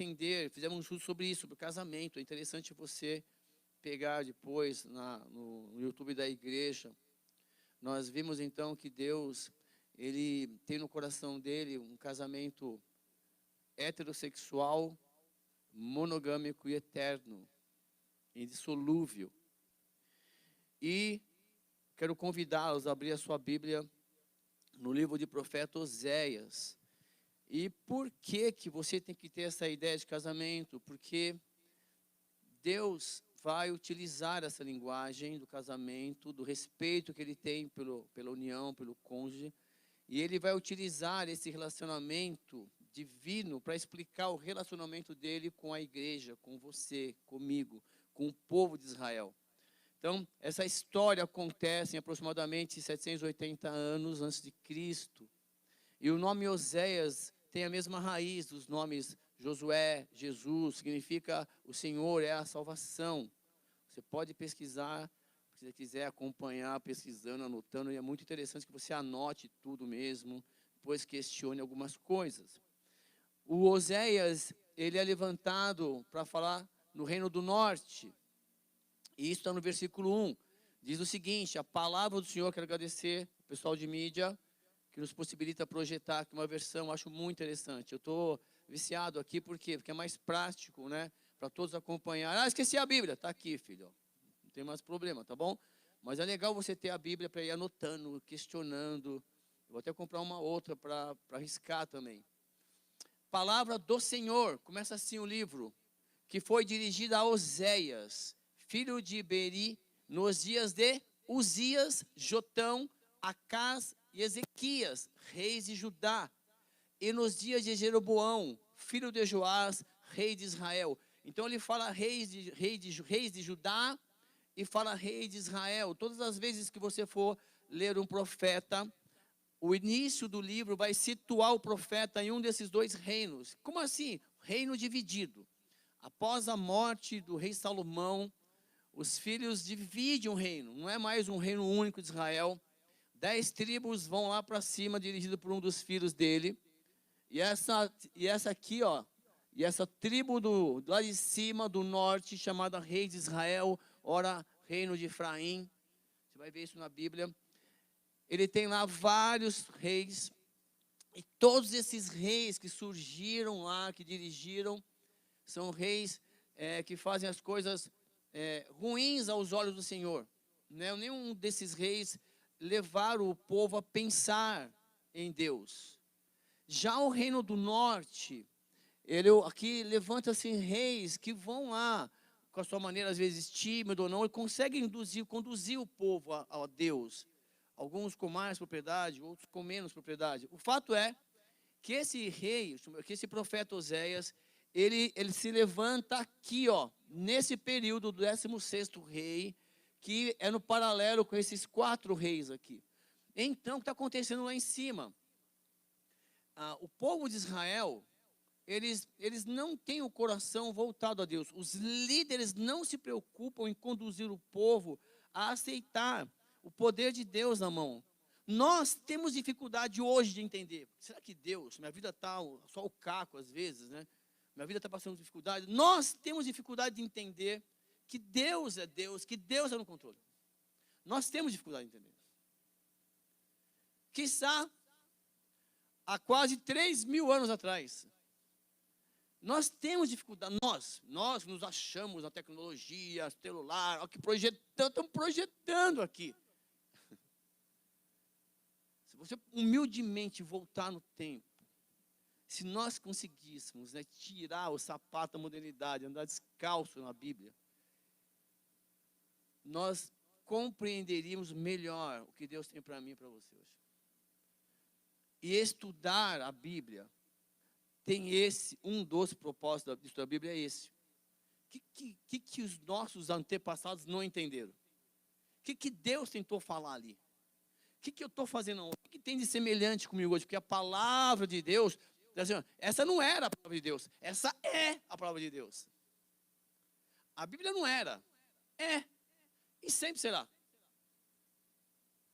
entender, fizemos um estudo sobre isso, sobre casamento. É interessante você pegar depois no YouTube da igreja. Nós vimos então que Deus, Ele tem no coração dele um casamento heterossexual, monogâmico e eterno, indissolúvel. E quero convidá-los a abrir a sua Bíblia no livro de profeta Oséias. E por que você tem que ter essa ideia de casamento? Porque Deus vai utilizar essa linguagem do casamento, do respeito que Ele tem pela união, pelo cônjuge, e Ele vai utilizar esse relacionamento divino para explicar o relacionamento dele com a igreja, com você, comigo, com o povo de Israel. Então, essa história acontece em aproximadamente 780 anos antes de Cristo. E o nome Oséias tem a mesma raiz dos nomes Josué, Jesus, significa o Senhor é a salvação. Você pode pesquisar, se você quiser acompanhar, pesquisando, anotando, e é muito interessante que você anote tudo mesmo, depois questione algumas coisas. O Oséias, ele é levantado para falar no reino do norte, e isso está no versículo 1, diz o seguinte: a palavra do Senhor, quero agradecer o pessoal de mídia, que nos possibilita projetar aqui uma versão, acho muito interessante. Eu estou viciado aqui, por quê? Porque é mais prático, né? Para todos acompanhar. Ah, esqueci a Bíblia. Está aqui, filho. Não tem mais problema, tá bom? Mas é legal você ter a Bíblia para ir anotando, questionando. Eu vou até comprar uma outra para arriscar também. Palavra do Senhor. Começa assim o livro. Que foi dirigida a Oséias, filho de Beri, nos dias de Uzias, Jotão, Acás e Ezequias, reis de Judá, e nos dias de Jeroboão, filho de Joás, rei de Israel. Então ele fala reis de Judá e fala rei de Israel. Todas as vezes que você for ler um profeta, o início do livro vai situar o profeta em um desses dois reinos. Como assim? Reino dividido. Após a morte do rei Salomão, os filhos dividem o reino. Não é mais um reino único de Israel. 10 tribos vão lá para cima, dirigido por um dos filhos dele. E essa aqui, ó, e essa tribo lá de cima, do norte, chamada rei de Israel, ora reino de Efraim. Você vai ver isso na Bíblia. Ele tem lá vários reis. E todos esses reis que surgiram lá, que dirigiram, são reis que fazem as coisas ruins aos olhos do Senhor. Né? Nenhum desses reis levaram o povo a pensar em Deus. Já o reino do norte, aqui levanta-se reis que vão lá, com a sua maneira às vezes tímida ou não, e conseguem conduzir o povo a Deus. Alguns com mais propriedade, outros com menos propriedade. O fato é que esse rei, que esse profeta Oséias, ele se levanta aqui, ó, nesse período do 16º rei, que é no paralelo com esses 4 reis aqui. Então, o que está acontecendo lá em cima? O povo de Israel, eles não têm o coração voltado a Deus. Os líderes não se preocupam em conduzir o povo a aceitar o poder de Deus na mão. Nós temos dificuldade hoje de entender. Será que Deus, minha vida está só o caco às vezes, né? Minha vida está passando dificuldade. Nós temos dificuldade de entender que Deus é Deus, que Deus é no controle. Nós temos dificuldade de entender. Quiçá, há quase 3.000 anos atrás, nós temos dificuldade, nós nos achamos na tecnologia, celular, estamos projetando aqui. Se você humildemente voltar no tempo, se nós conseguíssemos, né, tirar o sapato da modernidade, andar descalço na Bíblia, nós compreenderíamos melhor o que Deus tem para mim e para você hoje. E estudar a Bíblia tem um dos propósitos de estudar a Bíblia é esse. O que os nossos antepassados não entenderam? O que Deus tentou falar ali? O que eu estou fazendo hoje? O que tem de semelhante comigo hoje? Porque a palavra de Deus, essa não era a palavra de Deus, essa é a palavra de Deus. A Bíblia não era, é, e sempre será.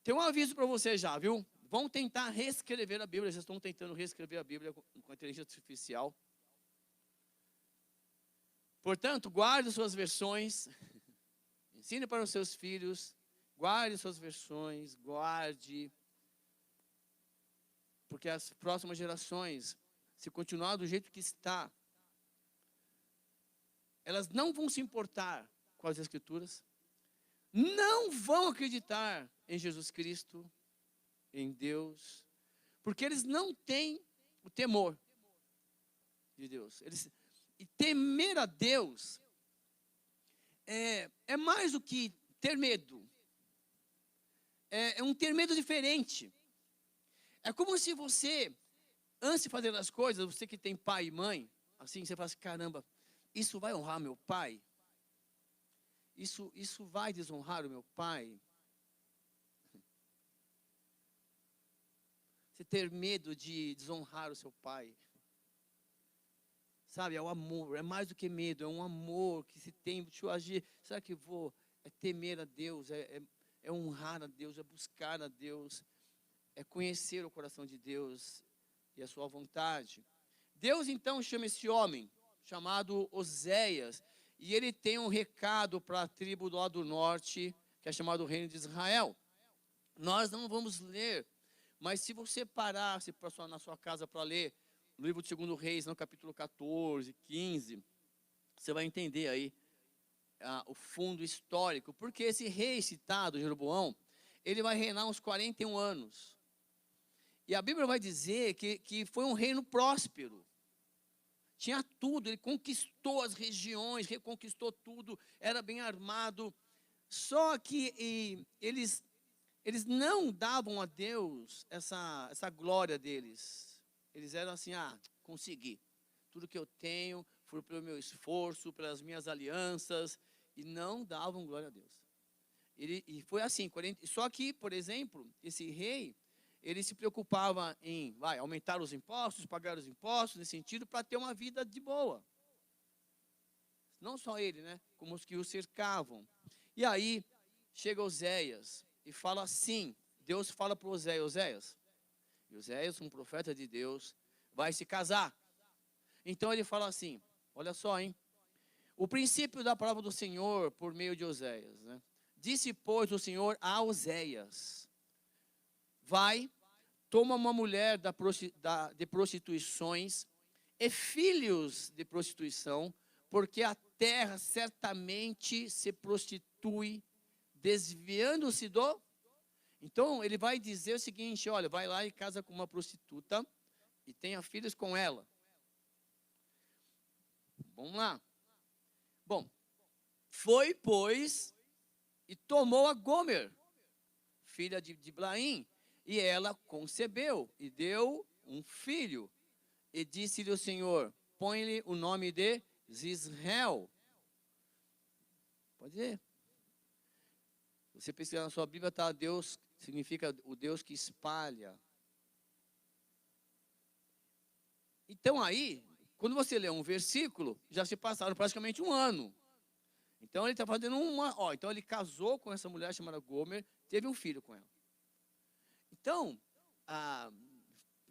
Tem um aviso para você já, viu? Vão tentar reescrever a Bíblia, vocês estão tentando reescrever a Bíblia com a inteligência artificial. Portanto, guarde suas versões, ensine para os seus filhos, guarde suas versões, guarde, porque as próximas gerações, se continuar do jeito que está, elas não vão se importar com as Escrituras, não vão acreditar em Jesus Cristo, em Deus, porque eles não têm o temor de Deus. E temer a Deus é mais do que ter medo. É um ter medo diferente. É como se você, antes de fazer as coisas, você que tem pai e mãe, assim, você fala assim, caramba, isso vai honrar meu pai? Isso vai desonrar o meu pai? Você ter medo de desonrar o seu pai. Sabe, é o amor, é mais do que medo, é um amor que se tem, deixa eu agir. Será que vou? É temer a Deus, é honrar a Deus, é buscar a Deus, é conhecer o coração de Deus e a sua vontade. Deus então chama esse homem, chamado Oséias, e ele tem um recado para a tribo do lado do norte, que é chamado Reino de Israel. Nós não vamos ler, mas se você parar na sua casa para ler no livro de 2 Reis, no capítulo 14, 15, você vai entender aí o fundo histórico, porque esse rei citado, Jeroboão, ele vai reinar uns 41 anos. E a Bíblia vai dizer que foi um reino próspero. Tinha tudo, ele conquistou as regiões, reconquistou tudo, era bem armado. Só que eles não davam a Deus essa glória deles. Eles eram assim, consegui. Tudo que eu tenho foi pelo meu esforço, pelas minhas alianças, e não davam glória a Deus. E foi assim, só que, por exemplo, esse rei, ele se preocupava em aumentar os impostos, pagar os impostos, nesse sentido, para ter uma vida de boa. Não só ele, né? Como os que o cercavam. E aí, chega Oséias e fala assim, Deus fala para Oséias, Oséias, um profeta de Deus, vai se casar. Então ele fala assim, olha só, hein? O princípio da palavra do Senhor por meio de Oséias, né? Disse, pois, o Senhor a Oséias, vai, toma uma mulher de prostituições e filhos de prostituição, porque a terra certamente se prostitui, desviando-se do... Então, ele vai dizer o seguinte, olha, vai lá e casa com uma prostituta e tenha filhos com ela. Vamos lá. Bom, foi, pois, e tomou a Gomer, filha de Diblaim, e ela concebeu e deu um filho. E disse-lhe o Senhor, põe-lhe o nome de Zisrael. Pode ver. Você pesquisar na sua Bíblia, tá, Deus significa o Deus que espalha. Então aí, quando você lê um versículo, já se passaram praticamente um ano. Então ele está fazendo então ele casou com essa mulher chamada Gomer, teve um filho com ela. Então,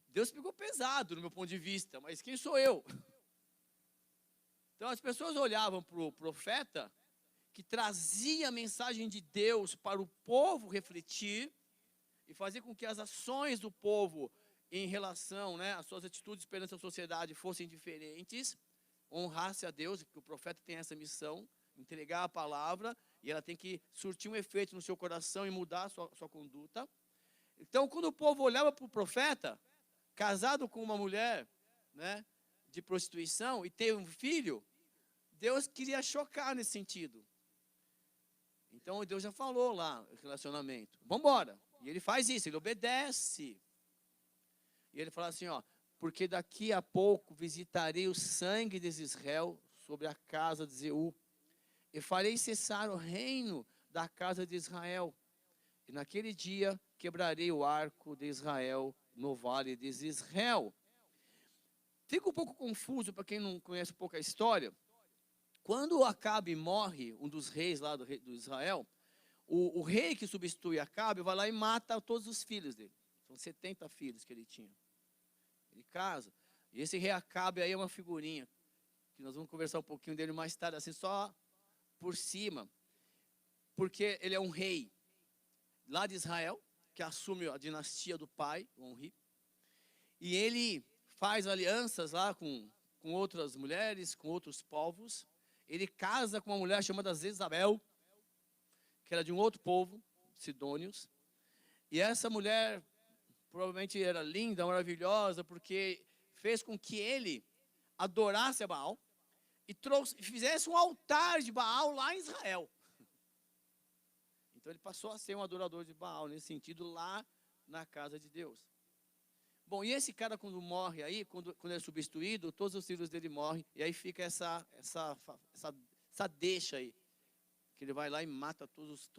Deus pegou pesado no meu ponto de vista, mas quem sou eu? Então as pessoas olhavam para o profeta, que trazia a mensagem de Deus para o povo refletir e fazer com que as ações do povo em relação, né, às suas atitudes perante a sociedade fossem diferentes, honrasse a Deus, que o profeta tem essa missão, entregar a palavra, e ela tem que surtir um efeito no seu coração e mudar a sua conduta. Então, quando o povo olhava para o profeta, casado com uma mulher, né, de prostituição, e teve um filho, Deus queria chocar nesse sentido. Então Deus já falou lá o relacionamento. Vamos embora. E ele faz isso, ele obedece. E ele fala assim, porque daqui a pouco visitarei o sangue de Israel sobre a casa de Zeu, e farei cessar o reino da casa de Israel. E naquele dia quebrarei o arco de Israel no vale de Israel. Fica um pouco confuso para quem não conhece um pouco a história. Quando Acabe morre, um dos reis lá do Israel, o rei que substitui Acabe vai lá e mata todos os filhos dele. São 70 filhos que ele tinha. Ele casa. E esse rei Acabe aí é uma figurinha. que nós vamos conversar um pouquinho dele mais tarde, assim, só por cima, porque ele é um rei lá de Israel, que assume a dinastia do pai, o Onri, e ele faz alianças lá com outras mulheres, com outros povos. Ele casa com uma mulher chamada Jezabel, que era de um outro povo, sidônios. E essa mulher provavelmente era linda, maravilhosa, porque fez com que ele adorasse a Baal e fizesse um altar de Baal lá em Israel. Então ele passou a ser um adorador de Baal, nesse sentido, lá na casa de Deus. Bom, e esse cara quando morre aí, quando é substituído, todos os filhos dele morrem, e aí fica essa deixa aí, que ele vai lá e mata todos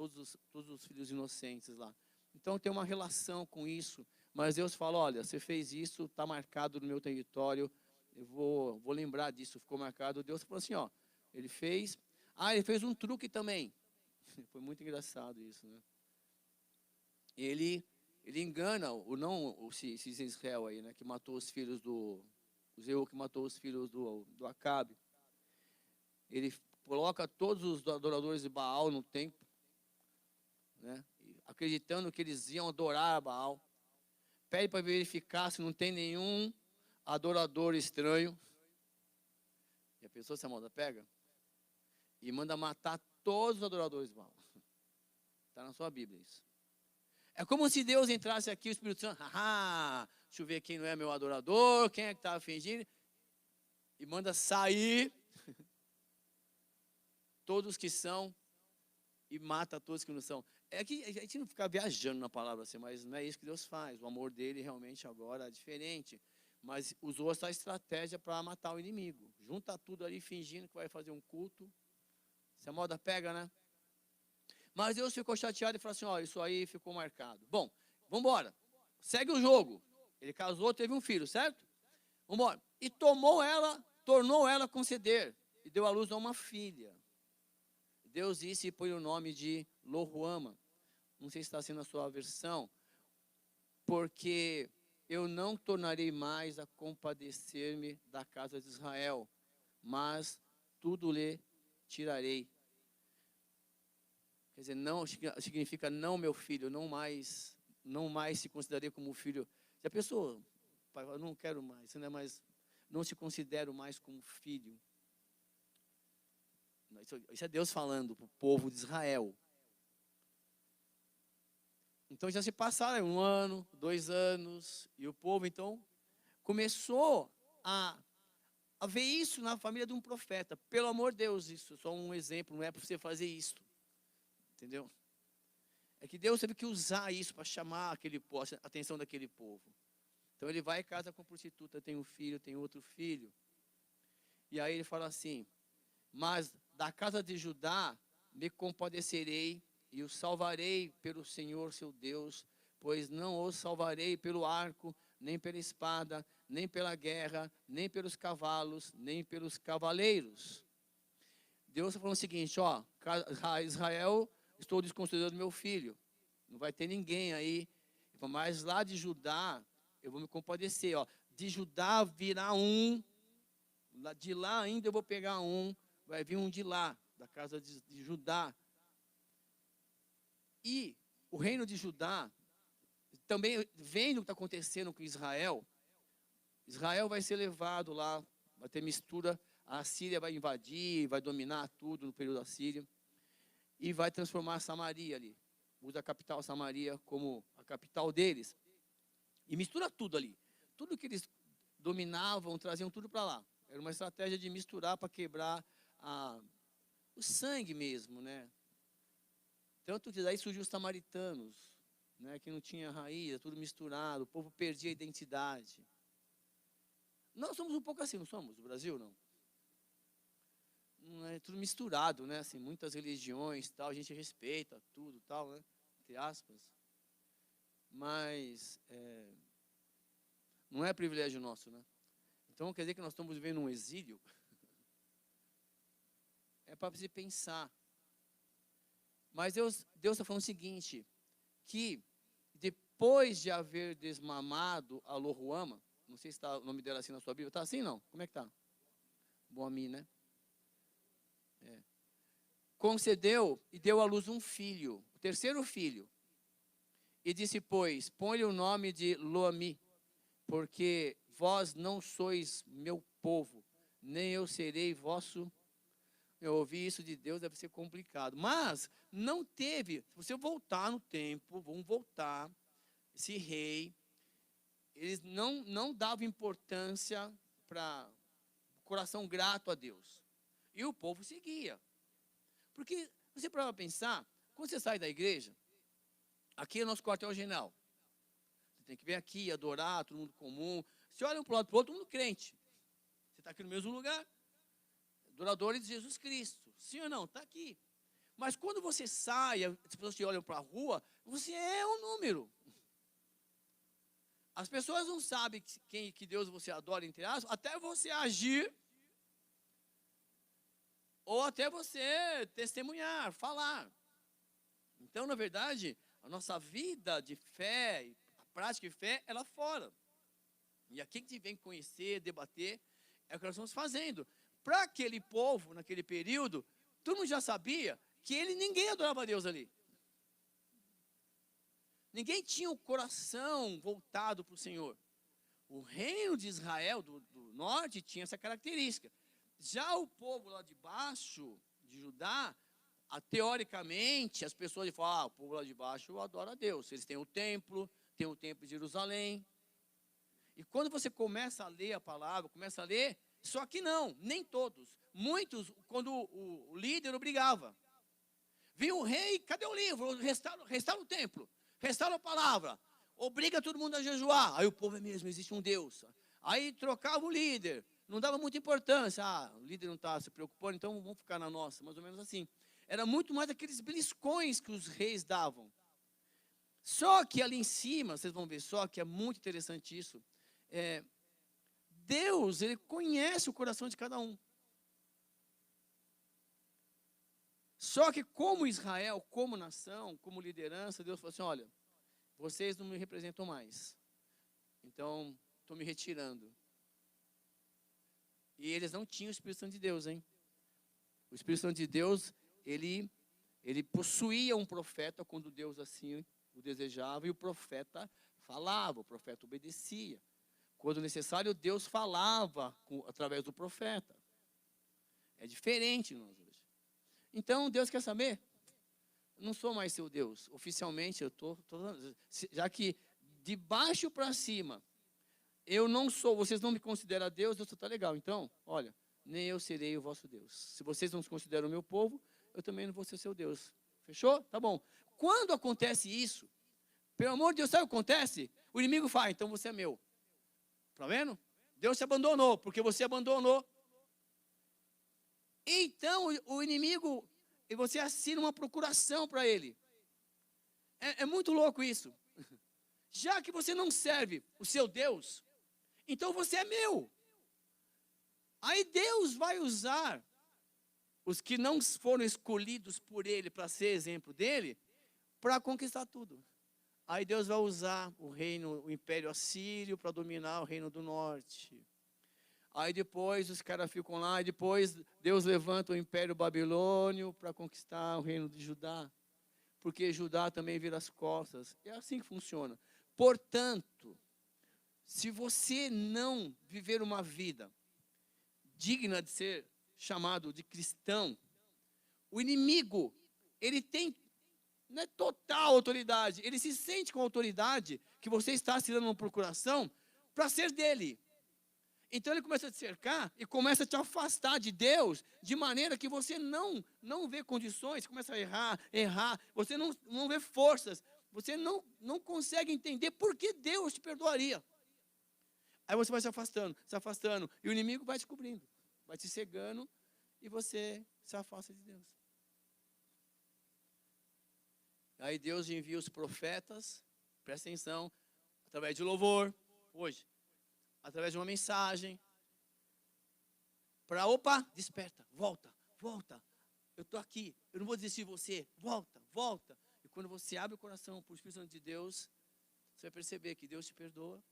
os filhos inocentes lá. Então tem uma relação com isso, mas Deus fala, olha, você fez isso, está marcado no meu território, eu vou lembrar disso, ficou marcado. Deus falou assim, ó, ele fez um truque também. Foi muito engraçado isso, né? Ele engana esse Israel aí, né, que matou os filhos o Zeu, que matou os filhos do Acabe. Ele coloca todos os adoradores de Baal no templo, né, acreditando que eles iam adorar a Baal. Pede para verificar se não tem nenhum adorador estranho. E a pessoa se a moda pega e manda matar todos os adoradores de Baal. Está na sua Bíblia isso. É como se Deus entrasse aqui, o Espírito Santo, deixa eu ver quem não é meu adorador, quem é que estava fingindo, e manda sair todos que são e mata todos que não são. É que a gente não fica viajando na palavra assim, mas não é isso que Deus faz. O amor dele realmente agora é diferente. Mas usou essa estratégia para matar o inimigo. Junta tudo ali fingindo que vai fazer um culto. Se a moda pega, né? Mas Deus ficou chateado e falou assim, olha, isso aí ficou marcado. Bom, vamos embora. Segue o jogo. Ele casou, teve um filho, certo? Vamos embora. E tornou ela conceder. E deu à luz a uma filha. Deus disse e põe o nome de Loruama. Não sei se está sendo a sua versão. Porque eu não tornarei mais a compadecer-me da casa de Israel, mas tudo lhe tirarei. Quer dizer, não significa não, meu filho, não mais se considerarei como filho. Se a pessoa, pai, eu não quero mais, não se considero mais como filho. Isso é Deus falando para o povo de Israel. Então já se passaram 1 ano, 2 anos, e o povo então começou a ver isso na família de um profeta. Pelo amor de Deus, isso é só um exemplo, não é para você fazer isso. Entendeu? É que Deus teve que usar isso para chamar a atenção daquele povo. Então ele vai e casa com prostituta, tem um filho, tem outro filho. E aí ele fala assim, mas da casa de Judá me compadecerei e o salvarei pelo Senhor seu Deus, pois não os salvarei pelo arco, nem pela espada, nem pela guerra, nem pelos cavalos, nem pelos cavaleiros. Deus está falando o seguinte, ó, Israel, estou desconsiderando meu filho, não vai ter ninguém aí, mas lá de Judá, eu vou me compadecer, ó, de Judá virá um, de lá ainda eu vou pegar um, vai vir um de lá, da casa de Judá. E o reino de Judá, também vendo o que está acontecendo com Israel vai ser levado lá, vai ter mistura, a Síria vai invadir, vai dominar tudo no período da Síria, e vai transformar Samaria ali, usa a capital Samaria como a capital deles, e mistura tudo ali, tudo que eles dominavam, traziam tudo para lá, era uma estratégia de misturar para quebrar o sangue mesmo, né? Tanto que daí surgiu os samaritanos, né, que não tinha raiz, tudo misturado, o povo perdia a identidade. Nós somos um pouco assim, não somos? O Brasil, não? Não é tudo misturado, né? Assim, muitas religiões, tal, a gente respeita tudo, tal, né? Entre aspas. Mas não é privilégio nosso, né? Então quer dizer que nós estamos vivendo um exílio? É para se pensar. Mas Deus está falando o seguinte, que depois de haver desmamado a Loruama, não sei se está o nome dela assim na sua Bíblia, está assim não? Como é que está? Boami, né? Concedeu e deu à luz um filho, o terceiro filho. E disse, pois, põe-lhe o nome de Loami, porque vós não sois meu povo, nem eu serei vosso. Eu ouvi isso de Deus, deve ser complicado. Mas não teve, se você voltar no tempo, vamos voltar, esse rei, eles não davam importância para o coração grato a Deus. E o povo seguia. Porque, você para pensar, quando você sai da igreja, aqui é o nosso quartel-general. Você tem que vir aqui, adorar, todo mundo comum. Você olha um para o lado para o outro, todo mundo crente. Você está aqui no mesmo lugar. Adoradores de Jesus Cristo. Sim ou não? Está aqui. Mas quando você sai, as pessoas te olham para a rua, você é um número. As pessoas não sabem que Deus você adora, entre aspas, até você agir, ou até você testemunhar, falar. Então, na verdade, a nossa vida de fé, a prática de fé, é lá fora. E aqui que a gente vem conhecer, debater, é o que nós estamos fazendo. Para aquele povo, naquele período, todo mundo já sabia que ninguém adorava a Deus ali. Ninguém tinha o coração voltado para o Senhor. O reino de Israel, do norte, tinha essa característica. Já o povo lá de baixo, de Judá, teoricamente, as pessoas falam, o povo lá de baixo adora a Deus. Eles têm o templo de Jerusalém. E quando você começa a ler a palavra, começa a ler, só que não, nem todos. Muitos, quando o líder obrigava. Vinha o rei, cadê o livro? Restaura o templo, restaura a palavra, obriga todo mundo a jejuar. Aí o povo é mesmo, existe um Deus. Aí trocava o líder, não dava muita importância. O líder não está se preocupando, então vamos ficar na nossa, mais ou menos assim. Era muito mais aqueles beliscões que os reis davam. Só que ali em cima, vocês vão ver só que é muito interessante isso. Deus, Ele conhece o coração de cada um. Só que como Israel, como nação, como liderança, Deus falou assim, olha, vocês não me representam mais. Então, estou me retirando. E eles não tinham o Espírito Santo de Deus, hein? O Espírito Santo de Deus, ele possuía um profeta quando Deus assim o desejava, e o profeta falava, o profeta obedecia. Quando necessário, Deus falava através do profeta. É diferente nós hoje. Então, Deus quer saber? Eu não sou mais seu Deus. Oficialmente, eu estou... Já que de baixo para cima, eu não sou, vocês não me consideram Deus, Deus está legal. Então, olha, nem eu serei o vosso Deus. Se vocês não se consideram o meu povo, eu também não vou ser seu Deus. Fechou? Tá bom. Quando acontece isso, pelo amor de Deus, sabe o que acontece? O inimigo fala, então você é meu. Está vendo? Deus te abandonou, porque você abandonou. Então, o inimigo, e você assina uma procuração para ele. É muito louco isso. Já que você não serve o seu Deus, então você é meu. Aí Deus vai usar os que não foram escolhidos por ele para ser exemplo dele, para conquistar tudo. Aí Deus vai usar o Império Assírio para dominar o reino do norte. Aí depois os caras ficam lá, e depois Deus levanta o Império Babilônio para conquistar o reino de Judá. Porque Judá também vira as costas. É assim que funciona. Portanto, se você não viver uma vida digna de ser chamado de cristão, o inimigo, ele tem, não é total autoridade, ele se sente com autoridade que você está assinando uma procuração para ser dele. Então ele começa a te cercar e começa a te afastar de Deus, de maneira que você não vê condições, começa a errar, você não vê forças, você não consegue entender por que Deus te perdoaria. Aí você vai se afastando, e o inimigo vai descobrindo, vai te cegando, e você se afasta de Deus. Aí Deus envia os profetas, presta atenção, através de louvor, hoje, através de uma mensagem, para, desperta, volta, eu estou aqui, eu não vou desistir de você, volta. E quando você abre o coração para o Espírito Santo de Deus, você vai perceber que Deus te perdoa.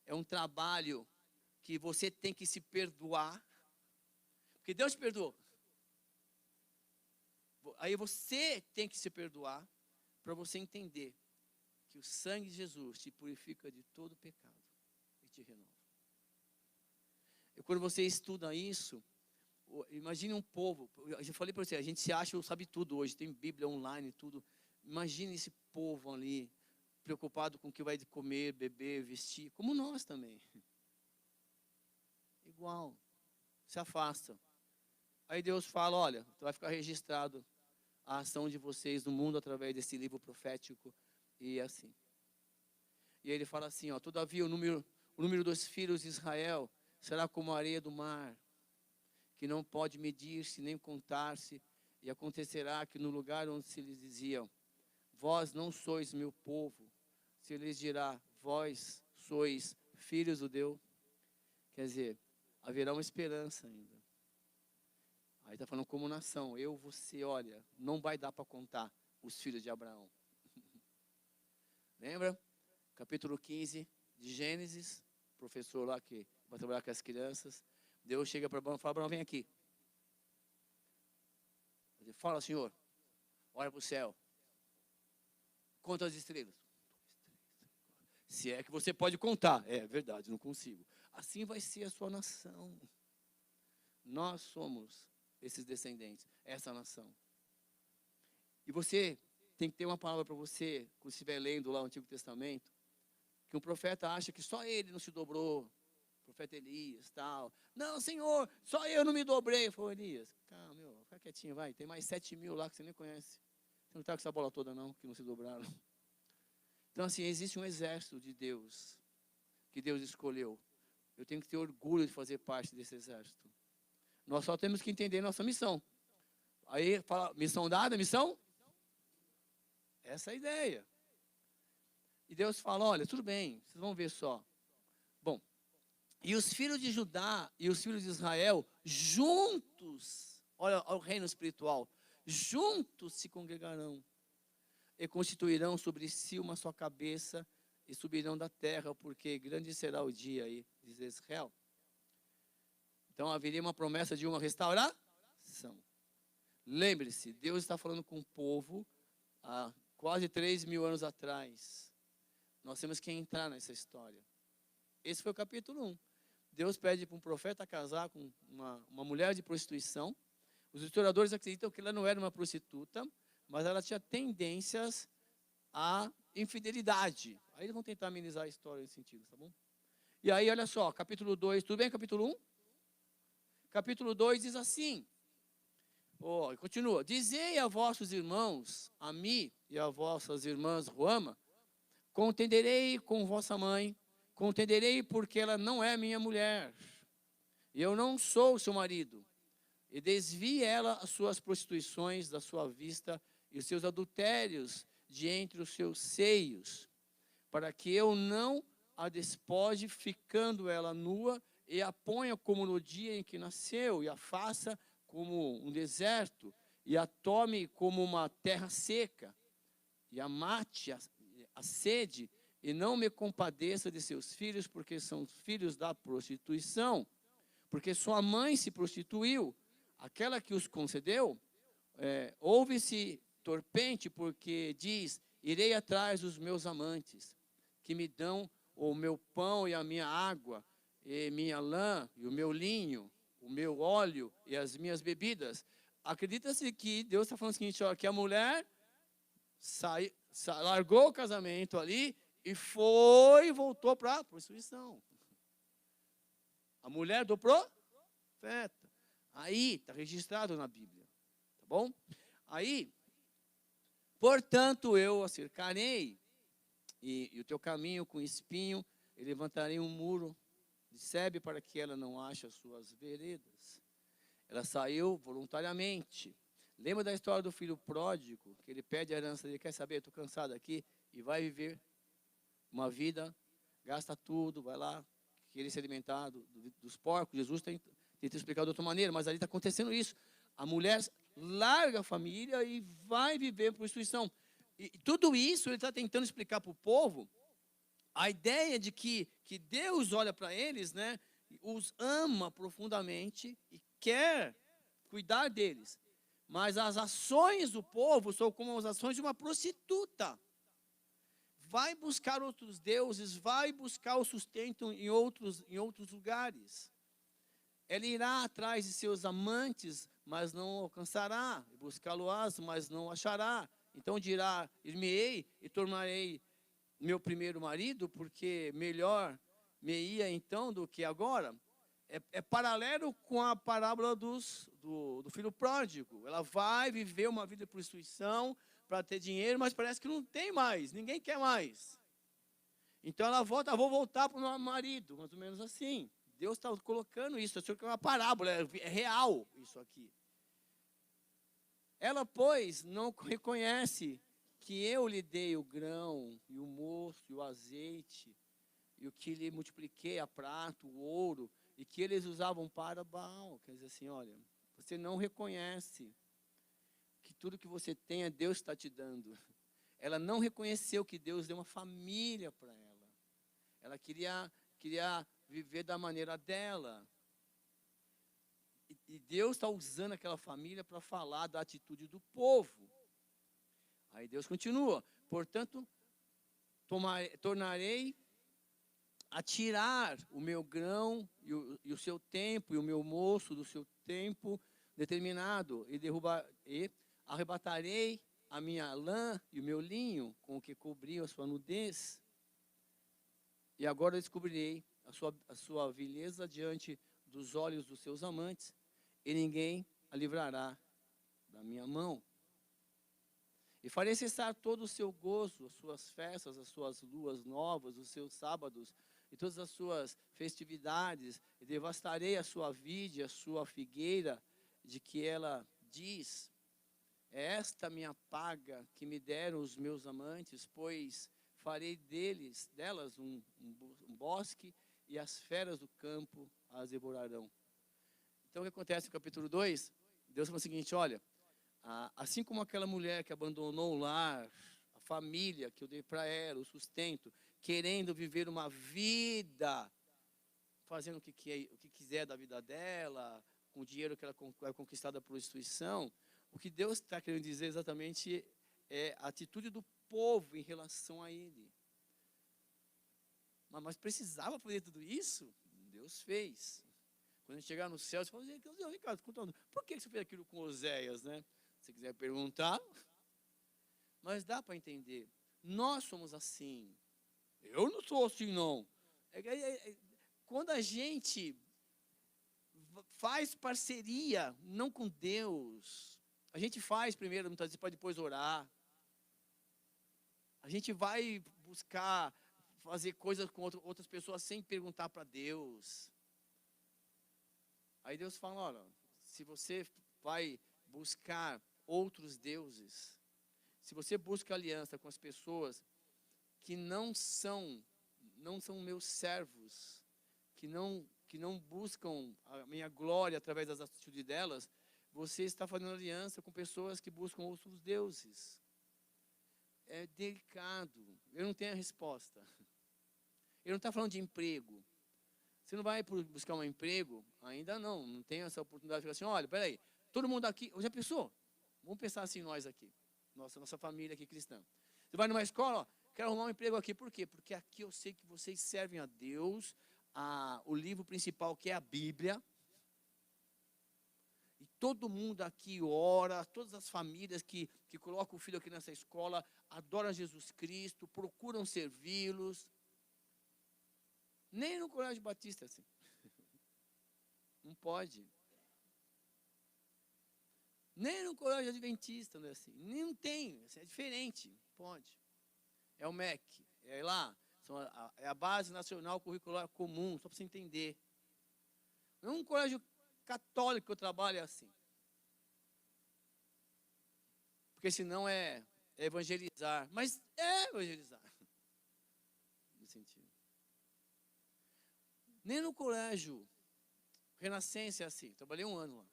É um trabalho que você tem que se perdoar, Porque Deus te perdoou. Aí você tem que se perdoar para você entender que o sangue de Jesus te purifica de todo pecado e te renova. E quando você estuda isso, imagine um povo. Eu já falei para você, a gente se acha, sabe tudo hoje, tem Bíblia online, tudo. Imagine esse povo ali, preocupado com o que vai comer, beber, vestir, como nós também. Igual, se afasta. Aí Deus fala, olha, vai ficar registrado a ação de vocês no mundo através desse livro profético e assim. E ele fala assim, ó, todavia o número dos filhos de Israel será como a areia do mar, que não pode medir-se nem contar-se, e acontecerá que no lugar onde se lhes diziam, vós não sois meu povo, se lhes dirá, vós sois filhos do Deus. Quer dizer, haverá uma esperança ainda. Aí está falando como nação, eu, você, olha, não vai dar para contar os filhos de Abraão. Lembra? Capítulo 15 de Gênesis, professor lá que vai trabalhar com as crianças, Deus chega para Abraão e fala, Abraão, vem aqui. Ele fala, Senhor, olha para o céu, conta as estrelas. Se é que você pode contar. É verdade, não consigo. Assim vai ser a sua nação. Nós somos esses descendentes, essa nação. E você tem que ter uma palavra para você, quando você estiver lendo lá o Antigo Testamento, que um profeta acha que só ele não se dobrou, o profeta Elias, tal. Não, Senhor, só eu não me dobrei. Falou, Elias, calma, fica quietinho, vai. Tem mais 7.000 lá que você nem conhece. Você não está com essa bola toda não, que não se dobraram. Então assim, existe um exército de Deus, que Deus escolheu. Eu tenho que ter orgulho de fazer parte desse exército. Nós só temos que entender nossa missão. Aí fala, missão dada, missão? Essa é a ideia. E Deus fala, olha, tudo bem, vocês vão ver só. Bom, e os filhos de Judá e os filhos de Israel, juntos, olha o reino espiritual, juntos se congregarão e constituirão sobre si uma só cabeça e subirão da terra, porque grande será o dia aí, diz Israel. Então haveria uma promessa de uma restauração. Lembre-se, Deus está falando com o povo há quase 3.000 anos atrás. Nós temos que entrar nessa história. Esse foi o capítulo 1. Deus pede para um profeta casar com uma mulher de prostituição. Os historiadores acreditam que ela não era uma prostituta, mas ela tinha tendências à infidelidade. Aí eles vão tentar amenizar a história nesse sentido, tá bom? E aí, olha só, capítulo 2, tudo bem, capítulo 1? Capítulo 2 diz assim, continua, dizei a vossos irmãos, a mim e a vossas irmãs Ruama, contenderei com vossa mãe, contenderei porque ela não é minha mulher, e eu não sou seu marido, e desvie ela as suas prostituições da sua vista e os seus adultérios de entre os seus seios, para que eu não a despoje, ficando ela nua, e a ponha como no dia em que nasceu, e a faça como um deserto, e a tome como uma terra seca, e a mate a sede, e não me compadeça de seus filhos, porque são filhos da prostituição, porque sua mãe se prostituiu, aquela que os concedeu, ouve-se torpente, porque diz, irei atrás dos meus amantes, que me dão o meu pão e a minha água, e minha lã, e o meu linho, o meu óleo e as minhas bebidas. Acredita-se que Deus está falando o seguinte, ó, que a mulher largou o casamento ali e voltou para a prostituição. A mulher do profeta. Aí, está registrado na Bíblia. Tá bom? Aí, portanto, eu a cercarei, e o teu caminho com espinho, e levantarei um muro de sebe para que ela não ache as suas veredas. Ela saiu voluntariamente. Lembra da história do filho pródigo, que ele pede a herança, ele quer saber, estou cansado aqui, e vai viver uma vida, gasta tudo, vai lá, querer se alimentar dos porcos. Jesus tenta explicar de outra maneira, mas ali está acontecendo isso. A mulher larga a família e vai viver prostituição. E tudo isso ele está tentando explicar para o povo, a ideia de que Deus olha para eles, né, os ama profundamente e quer cuidar deles. Mas as ações do povo são como as ações de uma prostituta. Vai buscar outros deuses, vai buscar o sustento em outros lugares. Ela irá atrás de seus amantes, mas não alcançará. Buscá-lo-ás, mas não achará. Então dirá, ir-me-ei e tornarei meu primeiro marido, porque melhor me ia então do que agora. É paralelo com a parábola do filho pródigo. Ela vai viver uma vida de prostituição para ter dinheiro, mas parece que não tem mais, ninguém quer mais. Então ela volta, vou voltar para o meu marido, mais ou menos assim. Deus está colocando isso, é uma parábola, é real isso aqui. Ela, pois, não reconhece que eu lhe dei o grão, e o mosto, e o azeite, e o que lhe multipliquei a prata, o ouro, e que eles usavam para Baal. Quer dizer assim, olha, você não reconhece que tudo que você tem é Deus está te dando. Ela não reconheceu que Deus deu uma família para ela. Ela queria viver da maneira dela. E Deus está usando aquela família para falar da atitude do povo. Aí Deus continua, portanto, tornarei a tirar o meu grão e o seu tempo, e o meu moço do seu tempo determinado, e arrebatarei a minha lã e o meu linho, com o que cobriam a sua nudez. E agora descobrirei a sua vileza diante dos olhos dos seus amantes, e ninguém a livrará da minha mão. E farei cessar todo o seu gozo, as suas festas, as suas luas novas, os seus sábados, e todas as suas festividades, e devastarei a sua vide, a sua figueira, de que ela diz, é esta minha paga que me deram os meus amantes, pois farei delas um bosque, e as feras do campo as devorarão. Então o que acontece no capítulo 2? Deus fala o seguinte, olha, assim como aquela mulher que abandonou o lar, a família que eu dei para ela, o sustento, querendo viver uma vida, fazendo o que quiser da vida dela, com o dinheiro que ela vai conquistar da prostituição, o que Deus está querendo dizer exatamente é a atitude do povo em relação a ele. Mas precisava fazer tudo isso? Deus fez. Quando a gente chegar no céu, você fala, Ricardo, por que você fez aquilo com Oséias, né? Se quiser perguntar, mas dá para entender. Nós somos assim. Eu não sou assim, não. Quando a gente faz parceria, não com Deus, a gente faz primeiro, muitas vezes, para depois orar. A gente vai buscar fazer coisas com outras pessoas sem perguntar para Deus. Aí Deus fala, olha, se você vai buscar outros deuses, se você busca aliança com as pessoas que não são meus servos, que não buscam a minha glória através das atitudes delas, você está fazendo aliança com pessoas que buscam outros deuses. É delicado. Eu não tenho a resposta. Ele não está falando de emprego. Você não vai buscar um emprego? Ainda não tem essa oportunidade de falar assim, olha, peraí, todo mundo aqui, já pensou? Vamos pensar assim nós aqui, nossa família aqui cristã. Você vai numa escola, ó, quero arrumar um emprego aqui, por quê? Porque aqui eu sei que vocês servem a Deus, o livro principal que é a Bíblia, e todo mundo aqui ora, todas as famílias que colocam o filho aqui nessa escola, adoram Jesus Cristo, procuram servi-los. Nem no Colégio Batista assim. Não pode. Nem no Colégio Adventista não é assim. Não tem, assim, é diferente. Pode. É o MEC, é lá. É a Base Nacional Curricular Comum, só para você entender. Não é um colégio católico que eu trabalho assim. Porque senão é evangelizar. Mas é evangelizar. No sentido. Nem no colégio Renascença é assim. Trabalhei 1 ano lá.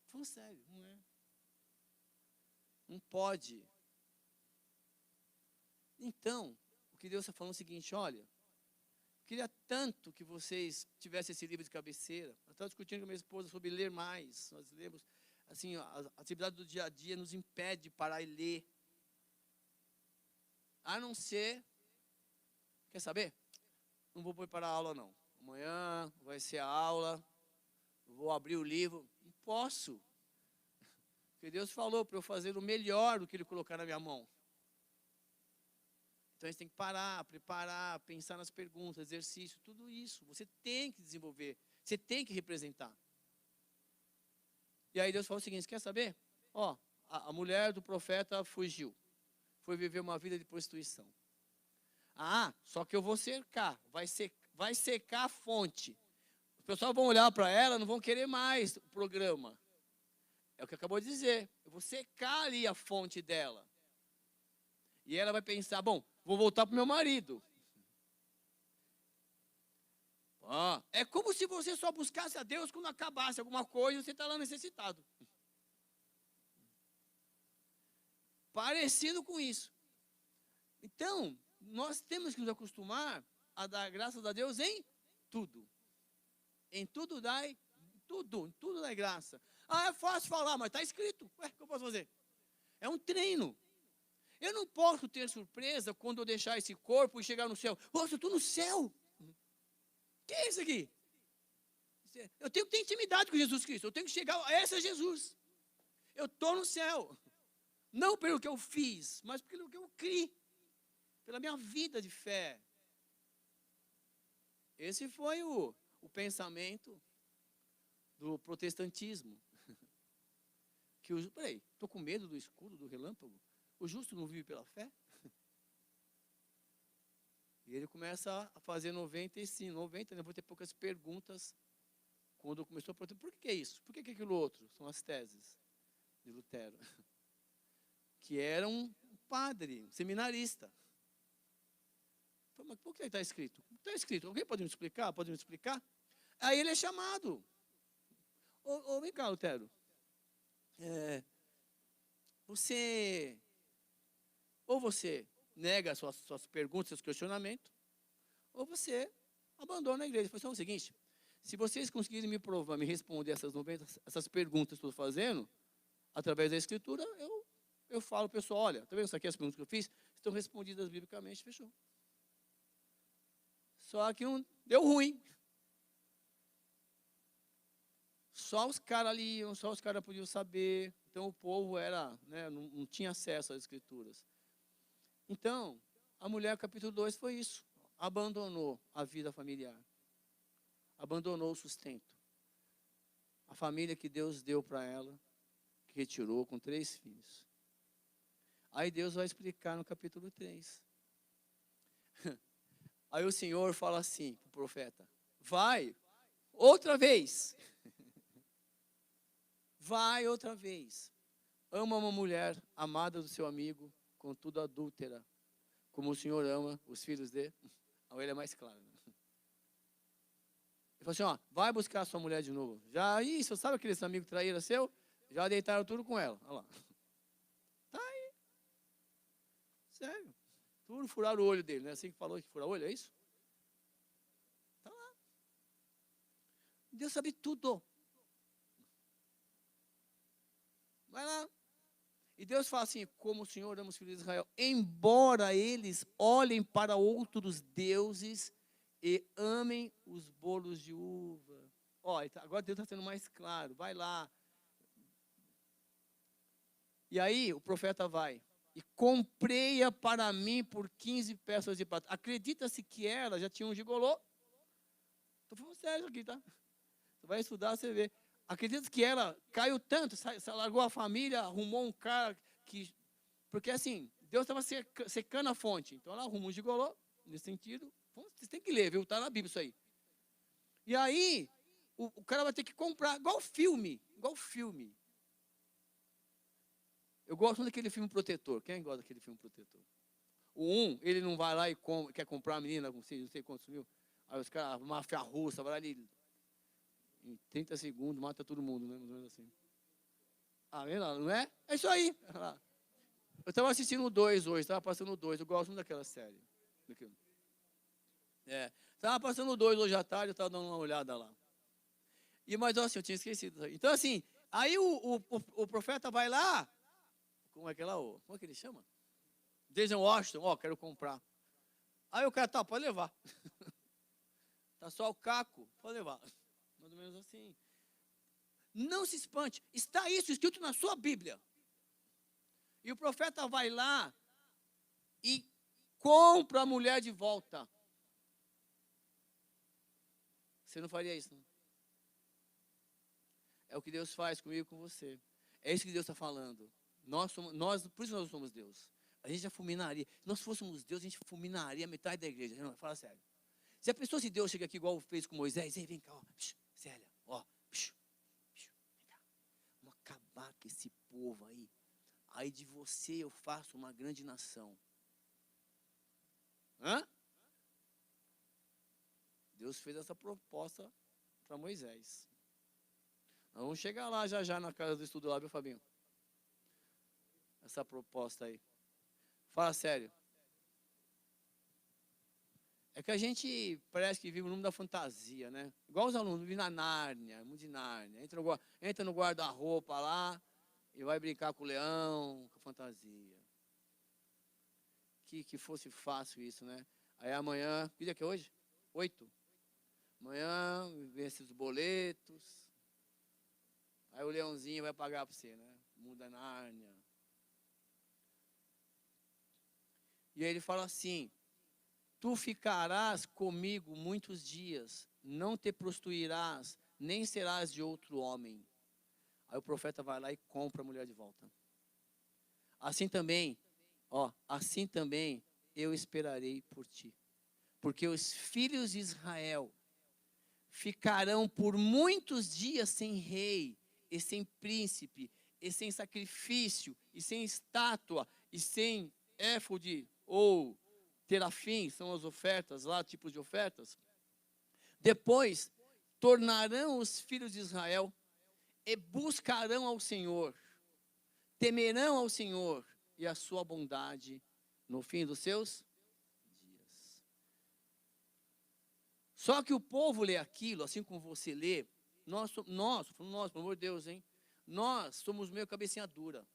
Falando sério, não é. Não pode. Então, o que Deus está falando é o seguinte, olha, Queria tanto que vocês tivessem esse livro de cabeceira. Eu estava discutindo com a minha esposa sobre ler mais. Nós lemos, assim, a atividade do dia a dia nos impede de parar e ler. A não ser, quer saber? Não vou preparar a aula, não. Amanhã vai ser a aula, vou abrir o livro. Não posso. Porque Deus falou para eu fazer o melhor do que Ele colocar na minha mão. Então, a gente tem que parar, preparar, pensar nas perguntas, exercício, tudo isso. Você tem que desenvolver, você tem que representar. E aí Deus falou o seguinte, quer saber? Ó, a mulher do profeta fugiu. Foi viver uma vida de prostituição. Ah, só que eu vou cercar, vai secar a fonte. Os pessoal vão olhar para ela, não vão querer mais o programa. É o que acabou de dizer. Eu vou secar ali a fonte dela. E ela vai pensar, bom, vou voltar para o meu marido. É como se você só buscasse a Deus quando acabasse alguma coisa e você está lá necessitado. Parecido com isso. Então, nós temos que nos acostumar a dar graças a Deus em tudo. Em tudo dai, tudo dai graça. É fácil falar, mas está escrito. Ué, o que eu posso fazer? É um treino. Eu não posso ter surpresa quando eu deixar esse corpo e chegar no céu. Nossa, eu estou no céu. O que é isso aqui? Eu tenho que ter intimidade com Jesus Cristo. Eu tenho que chegar a esse Jesus. Eu estou no céu. Não pelo que eu fiz, mas pelo que eu criei. Pela minha vida de fé. Esse foi o pensamento do protestantismo. Peraí, estou com medo do escuro, do relâmpago? O justo não vive pela fé? E ele começa a fazer 90, vou ter poucas perguntas. Quando começou a perguntar, por que é isso? Por que é aquilo outro? São as teses de Lutero. Que era um padre, um seminarista. Mas por que está escrito? Está escrito. Alguém pode me explicar? Pode me explicar? Aí ele é chamado. Vem cá, Lutero. Ou você nega as suas perguntas, seus questionamentos, ou você abandona a igreja. Ele falou, o seguinte, se vocês conseguirem me provar, me responder essas perguntas que eu estou fazendo, através da escritura, eu falo, pessoal, olha, está vendo isso aqui, as perguntas que eu fiz, estão respondidas biblicamente, fechou. Só que não deu ruim. Só os caras liam, só os caras podiam saber. Então o povo não tinha acesso às escrituras. Então, a mulher, capítulo 2, foi isso. Abandonou a vida familiar. Abandonou o sustento. A família que Deus deu para ela, que retirou com 3 filhos. Aí Deus vai explicar no capítulo 3. Aí o Senhor fala assim para o profeta, vai, outra vez. Vai outra vez. Ama uma mulher amada do seu amigo, contudo adúltera, como o Senhor ama os filhos dele. A ele é mais claro. Ele falou assim, vai buscar a sua mulher de novo. Já isso, sabe aquele amigo traíra seu? Já deitaram tudo com ela. Olha lá. Tá aí. Sério. Tudo furaram o olho dele, não é assim que falou que fura o olho, é isso? Tá lá. Deus sabe tudo. Vai lá. E Deus fala assim, como o Senhor ama os filhos de Israel, embora eles olhem para outros deuses e amem os bolos de uva. Agora Deus está sendo mais claro, vai lá. E aí o profeta vai, e comprei-a para mim por 15 peças de prata. Acredita-se que ela já tinha um gigolô? Estou falando sério aqui, tá? Você vai estudar, você vê. Acredita que ela caiu tanto, largou a família, arrumou um cara que... Porque assim, Deus estava secando a fonte. Então ela arrumou um gigolô, nesse sentido. Vocês têm que ler, viu? Está na Bíblia isso aí. E aí, o cara vai ter que comprar, igual filme. Eu gosto daquele filme Protetor. Quem gosta daquele filme Protetor? Ele não vai lá e quer comprar a menina com não sei quantos mil. Aí os caras, máfia russa, vai lá ali... Em 30 segundos, mata todo mundo, né? Assim. Não é? É isso aí. Eu estava assistindo o 2 hoje, estava passando o 2. Eu gosto muito daquela série. Estava passando 2 hoje à tarde, eu estava dando uma olhada lá. Mas assim, eu tinha esquecido. Então assim, aí o profeta vai lá, como é que ele chama? Denzel Washington, quero comprar. Aí o cara, tá, pode levar. Tá só o caco, pode levar. Mais ou menos assim. Não se espante, está isso escrito na sua Bíblia. E o profeta vai lá e compra a mulher de volta. Você não faria isso, não? É o que Deus faz comigo e com você. É isso que Deus está falando. Por isso nós somos Deus. A gente já fulminaria. Se nós fôssemos Deus, a gente fulminaria metade da igreja. Não, fala sério. Se a pessoa, se Deus chega aqui igual fez com Moisés, vem cá, Célia, vem cá. Vamos acabar com esse povo aí. Aí de você eu faço uma grande nação. Hã? Deus fez essa proposta para Moisés. Nós vamos chegar lá já na casa do estudo lá, viu, Fabinho? Essa proposta aí. Fala sério. É que a gente parece que vive no mundo da fantasia, né? Igual os alunos, vivem na Nárnia, mundo de Nárnia. Entra no guarda-roupa lá e vai brincar com o leão, com a fantasia. Que fosse fácil isso, né? Aí amanhã, que dia que é hoje? 8. Amanhã vence os boletos. Aí o leãozinho vai pagar para você, né? Mundo da Nárnia. E aí ele fala assim: tu ficarás comigo muitos dias, não te prostituirás, nem serás de outro homem. Aí o profeta vai lá e compra a mulher de volta. Assim também eu esperarei por ti. Porque os filhos de Israel ficarão por muitos dias sem rei, e sem príncipe, e sem sacrifício, e sem estátua, e sem éfode ou terafim, são as ofertas lá, tipos de ofertas. Depois tornarão os filhos de Israel e buscarão ao Senhor, temerão ao Senhor e a sua bondade no fim dos seus dias. Só que o povo lê aquilo, assim como você lê, nós, pelo amor de Deus, hein? Nós somos meio cabecinha dura.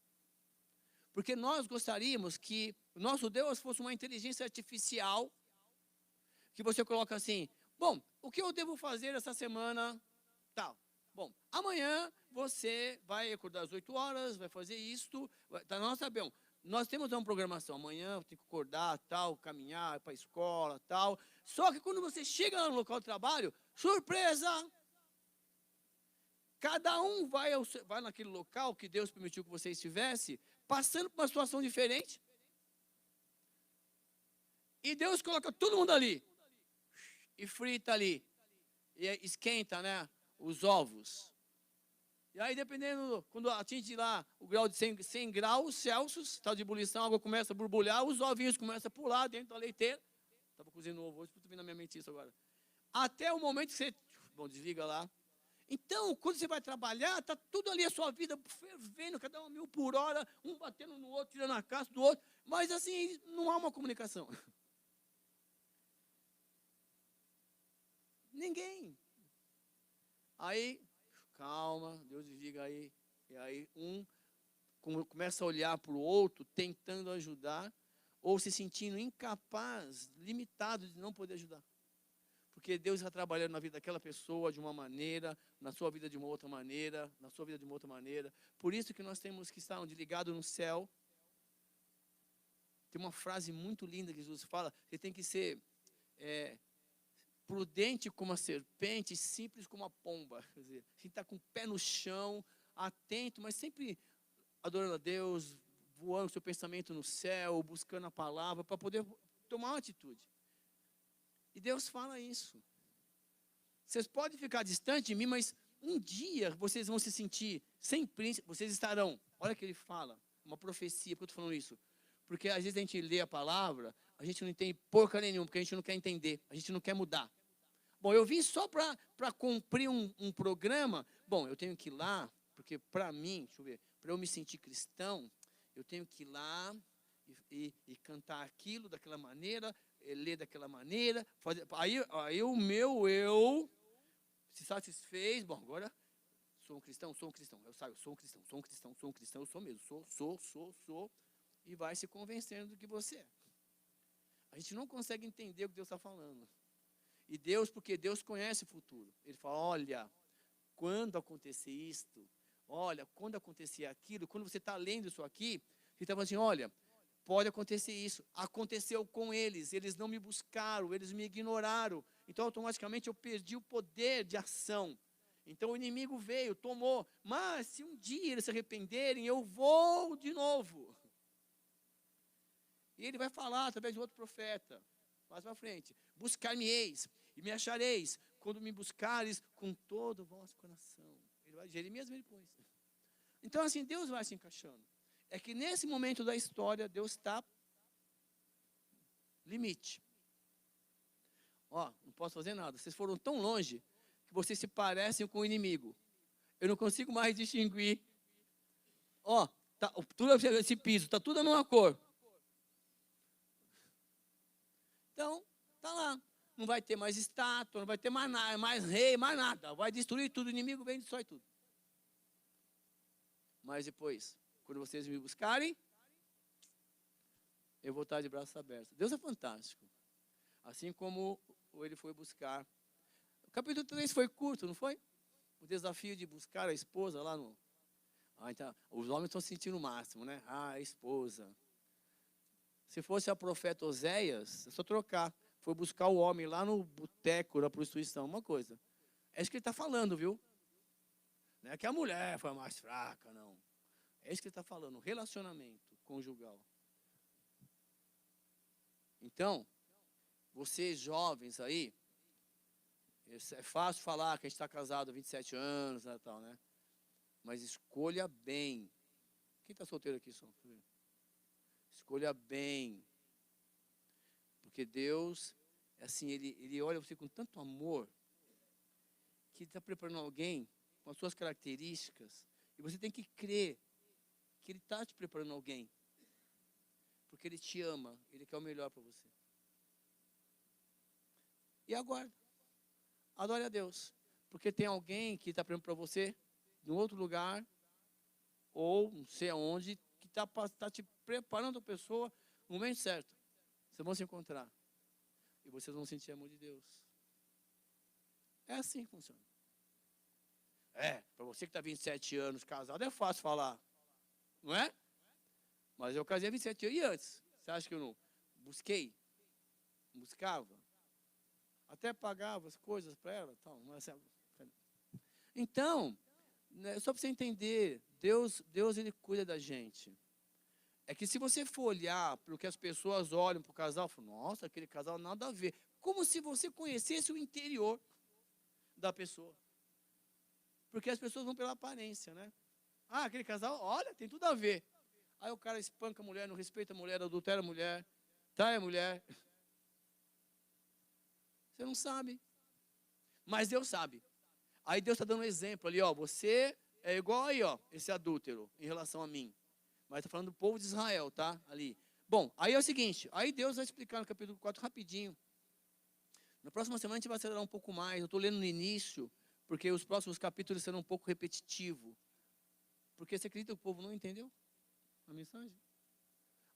Porque nós gostaríamos que o nosso Deus fosse uma inteligência artificial, que você coloca assim: bom, o que eu devo fazer essa semana? Tal. Bom, amanhã você vai acordar às 8 horas, vai fazer isto. Nós sabemos, nós temos uma programação. Amanhã eu tenho que acordar, tal, caminhar para a escola, tal. Só que quando você chega lá no local de trabalho, surpresa! Cada um vai naquele local que Deus permitiu que você estivesse, passando por uma situação diferente. E Deus coloca todo mundo ali. E frita ali. E esquenta, né? Os ovos. E aí, dependendo, quando atinge lá o grau de 100 graus Celsius, está de ebulição, a água começa a borbulhar, os ovinhos começam a pular dentro da leiteira. Estava cozinhando ovo hoje, estou vendo na minha mente isso agora. Até o momento que você, desliga lá. Então, quando você vai trabalhar, está tudo ali a sua vida fervendo, cada 1.000 por hora, um batendo no outro, tirando a casca do outro. Mas assim, não há uma comunicação. Ninguém. Aí, calma, Deus desliga aí. E aí começa a olhar para o outro, tentando ajudar, ou se sentindo incapaz, limitado de não poder ajudar. Porque Deus está trabalhando na vida daquela pessoa de uma maneira, na sua vida de uma outra maneira, na sua vida de uma outra maneira. Por isso que nós temos que estar ligados no céu. Tem uma frase muito linda que Jesus fala: você tem que ser prudente como a serpente, simples como a pomba. Quer dizer, a gente está com o pé no chão, atento, mas sempre adorando a Deus, voando seu pensamento no céu, buscando a palavra, para poder tomar uma atitude. E Deus fala isso. Vocês podem ficar distantes de mim, mas um dia vocês vão se sentir sem príncipe, vocês estarão. Olha o que ele fala, uma profecia, por que eu estou falando isso? Porque às vezes a gente lê a palavra, a gente não entende porca nenhuma, porque a gente não quer entender, a gente não quer mudar. Bom, eu vim só para cumprir um programa. Bom, eu tenho que ir lá, porque para mim, deixa eu ver, para eu me sentir cristão, eu tenho que ir lá e cantar aquilo daquela maneira, ler daquela maneira. Aí o meu eu se satisfez. Bom, agora sou um cristão. Eu saio, sou um cristão, eu sou mesmo. Sou. E vai se convencendo do que você é. A gente não consegue entender o que Deus está falando. E Deus, porque Deus conhece o futuro. Ele fala, olha, quando acontecer isto, olha, quando acontecer aquilo, quando você está lendo isso aqui, ele está falando assim, olha, pode acontecer isso. Aconteceu com eles não me buscaram, eles me ignoraram. Então, automaticamente, eu perdi o poder de ação. Então, o inimigo veio, tomou. Mas, se um dia eles se arrependerem, eu vou de novo. E ele vai falar através de outro profeta, mais para frente. Buscar-me-eis e me achareis, quando me buscares com todo o vosso coração. Jeremias me pôs. Então, assim, Deus vai se encaixando. É que nesse momento da história, Deus está limite. Ó, não posso fazer nada. Vocês foram tão longe que vocês se parecem com o inimigo. Eu não consigo mais distinguir. Ó, tá, tudo esse piso, está tudo a mesma cor. Então, tá lá. Não vai ter mais estátua, não vai ter mais rei, mais nada. Vai destruir tudo, o inimigo vem e destrói tudo. Mas depois, quando vocês me buscarem, eu vou estar de braços abertos. Deus é fantástico. Assim como ele foi buscar. O capítulo 3 foi curto, não foi? O desafio de buscar a esposa lá no... então, os homens estão sentindo o máximo, né? A esposa. Se fosse a profeta Oséias, é só trocar. Foi buscar o homem lá no boteco da prostituição, uma coisa. É isso que ele está falando, viu? Não é que a mulher foi a mais fraca, não. É isso que ele está falando, relacionamento conjugal. Então, vocês jovens aí, é fácil falar que a gente está casado há 27 anos, né, tal, né? Mas escolha bem. Quem está solteiro aqui, só? Escolha bem. Porque Deus, assim, ele olha você com tanto amor, que está preparando alguém com as suas características, e você tem que crer que ele está te preparando alguém. Porque ele te ama, ele quer o melhor para você. E aguarda. Adore a Deus. Porque tem alguém que está preparando para você, em outro lugar, ou não sei aonde, que está te preparando a pessoa no momento certo. Vocês vão se encontrar. E vocês vão sentir amor de Deus. É assim que funciona. Para você que está 27 anos casado, é fácil falar. Não é? Mas eu casei há 27 anos. E antes? Você acha que eu não busquei? Buscava? Até pagava as coisas para ela? Tal, não é assim. Então, né, só para você entender, Deus ele cuida da gente. É que se você for olhar para o que as pessoas olham para o casal, falam, nossa, aquele casal nada a ver. Como se você conhecesse o interior da pessoa. Porque as pessoas vão pela aparência, né? Ah, aquele casal, olha, tem tudo a ver. Aí o cara espanca a mulher, não respeita a mulher, adultera a mulher, trai a mulher. Você não sabe. Mas Deus sabe. Aí Deus está dando um exemplo ali, ó. Você é igual aí, ó, esse adúltero, em relação a mim. Mas está falando do povo de Israel, tá? Ali. Bom, aí é o seguinte. Aí Deus vai explicar no capítulo 4 rapidinho. Na próxima semana a gente vai acelerar um pouco mais. Eu estou lendo no início, porque os próximos capítulos serão um pouco repetitivos. Porque você acredita que o povo não entendeu a mensagem?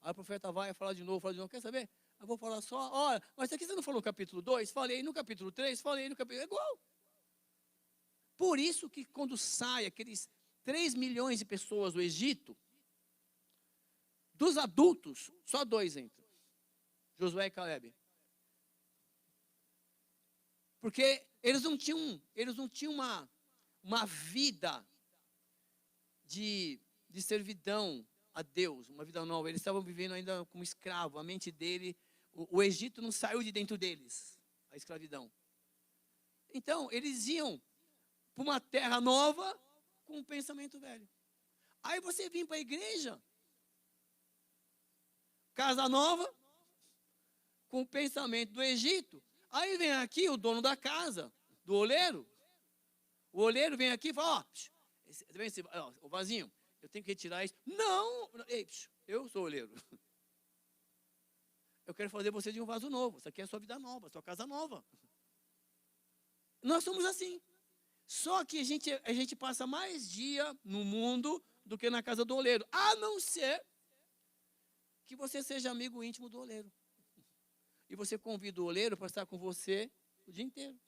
Aí o profeta vai falar de novo, quer saber? Eu vou falar só, olha, mas aqui você não falou no capítulo 2? Falei no capítulo 3, falei no capítulo... É igual. Por isso que quando sai aqueles 3 milhões de pessoas do Egito, dos adultos, só 2 entram. Josué e Caleb. Porque eles não tinham uma vida de servidão a Deus, uma vida nova. Eles estavam vivendo ainda como escravo. A mente dele, o Egito não saiu de dentro deles, a escravidão. Então, eles iam para uma terra nova com um pensamento velho. Aí você vem para a igreja, casa nova, com o pensamento do Egito. Aí vem aqui o dono da casa, do oleiro. O oleiro vem aqui e fala, ó, vasinho, eu tenho que retirar isso. Não, ei, eu sou oleiro. eu quero fazer você de um vaso novo. Isso aqui é a sua vida nova, a sua casa nova. Nós somos assim. Só que a gente passa mais dia no mundo do que na casa do oleiro. A não ser que você seja amigo íntimo do oleiro. E você convida o oleiro para estar com você o dia inteiro.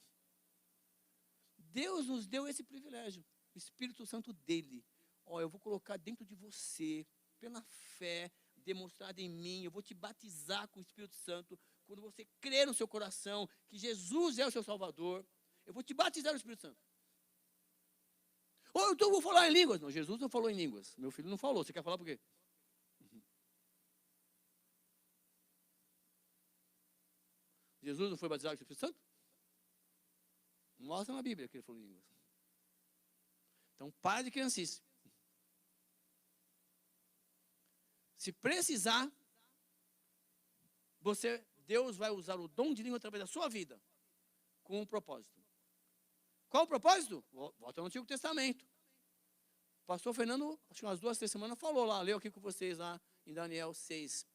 Deus nos deu esse privilégio. O Espírito Santo dele. Ó, eu vou colocar dentro de você, pela fé demonstrada em mim. Eu vou te batizar com o Espírito Santo. Quando você crer no seu coração que Jesus é o seu Salvador, eu vou te batizar no Espírito Santo. Ou então eu vou falar em línguas. Não, Jesus não falou em línguas. Meu filho não falou. Você quer falar por quê? Jesus não foi batizado com o Espírito Santo? Mostra na Bíblia que ele falou em línguas. Então, para de criancice. Se precisar, Deus vai usar o dom de língua através da sua vida, com um propósito. Qual o propósito? Volta no Antigo Testamento. O pastor Fernando, acho que umas 2, 3 semanas, falou lá, leu aqui com vocês lá em Daniel 6.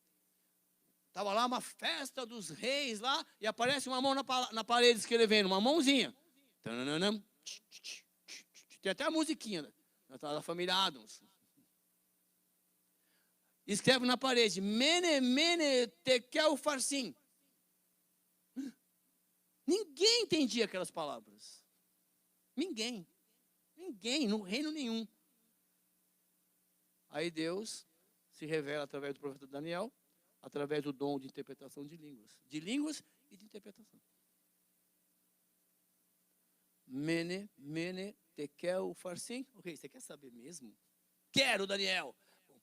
Estava lá uma festa dos reis lá, e aparece uma mão na parede escrevendo, uma mãozinha. Tem até a musiquinha da família Adams. Escreve na parede, Mene, Mene, Tekel, Farsim. Ninguém entendia aquelas palavras. Ninguém, no reino nenhum. Aí Deus se revela através do profeta Daniel, através do dom de interpretação de línguas e de interpretação. Mene, Mene, Tekel, Farsim. Ok, você quer saber mesmo? Quero, Daniel. Bom,